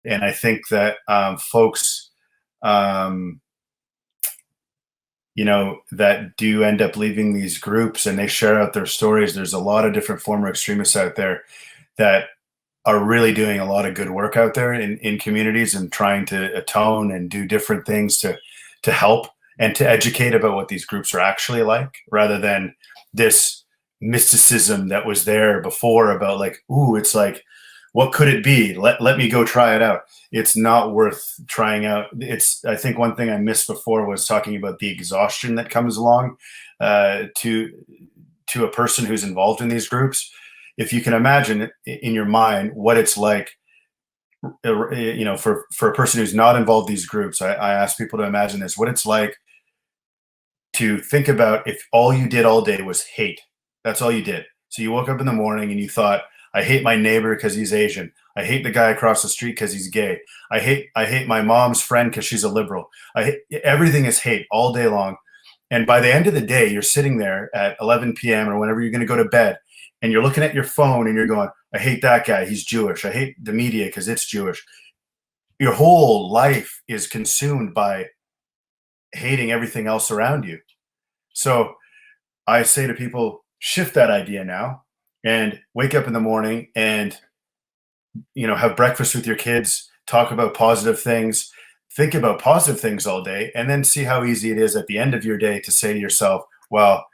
And I think that folks, um, that do end up leaving these groups and they share out their stories. There's a lot of different former extremists out there that are really doing a lot of good work out there in communities and trying to atone and do different things to help and to educate about what these groups are actually like, rather than this mysticism that was there before about like, ooh, it's like, what could it be? Let me go try it out. It's not worth trying out. I think one thing I missed before was talking about the exhaustion that comes along to a person who's involved in these groups. If you can imagine in your mind what it's like, for a person who's not involved in these groups, I ask people to imagine this, what it's like to think about if all you did all day was hate. That's all you did. So you woke up in the morning and you thought, I hate my neighbor because he's Asian. I hate the guy across the street because he's gay. I hate my mom's friend because she's a liberal. Everything is hate all day long. And by the end of the day, you're sitting there at 11 p.m. or whenever you're going to go to bed, and you're looking at your phone and you're going, I hate that guy. He's Jewish. I hate the media because it's Jewish. Your whole life is consumed by hating everything else around you. So I say to people, shift that idea now and wake up in the morning and, have breakfast with your kids, talk about positive things, think about positive things all day, and then see how easy it is at the end of your day to say to yourself, well,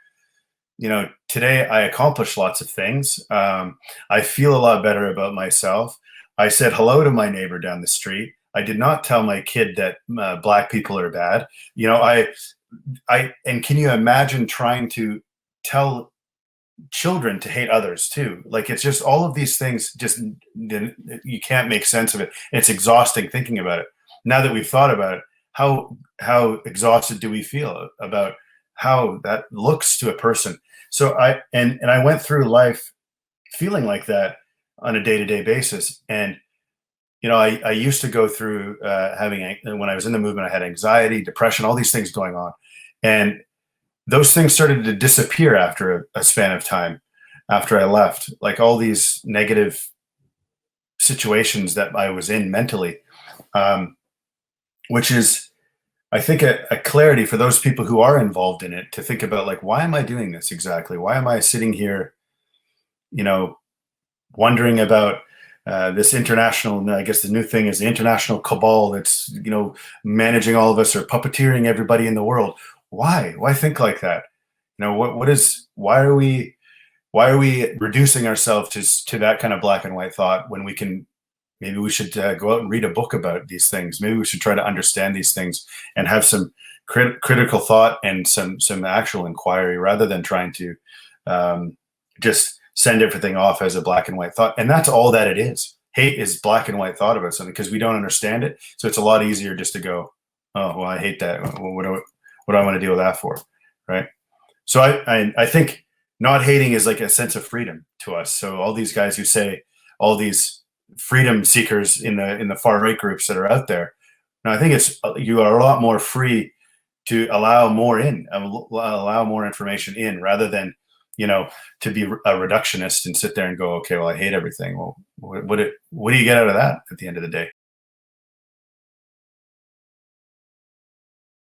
today I accomplished lots of things. I feel a lot better about myself. I said hello to my neighbor down the street. I did not tell my kid that black people are bad. And can you imagine trying to tell children to hate others too? Like, it's just all of these things, just you can't make sense of it. It's exhausting thinking about it. Now that we've thought about it, how exhausted do we feel about how that looks to a person? So I went through life feeling like that on a day-to-day basis. And I used to go through when I was in the movement, I had anxiety, depression, all these things going on. And those things started to disappear after a span of time after I left, like all these negative situations that I was in mentally, which is, I think, a clarity for those people who are involved in it to think about, like, why am I doing this exactly? Why am I sitting here, wondering about this international, I guess the new thing is the international cabal that's, managing all of us or puppeteering everybody in the world. Why think like that? Why are we reducing ourselves to that kind of black and white thought when maybe we should go out and read a book about these things. Maybe we should try to understand these things and have some critical thought and some actual inquiry, rather than trying to just send everything off as a black and white thought. And that's all that it is. Hate is black and white thought about something because we don't understand it. So it's a lot easier just to go, oh, well, I hate that. What do I want to deal with that for? Right. So I think not hating is like a sense of freedom to us. So all these guys who say, all these freedom seekers in the far right groups that are out there, now I think you are a lot more free to allow more information in, rather than to be a reductionist and sit there and go, okay, well, I hate everything. Well, what do you get out of that at the end of the day?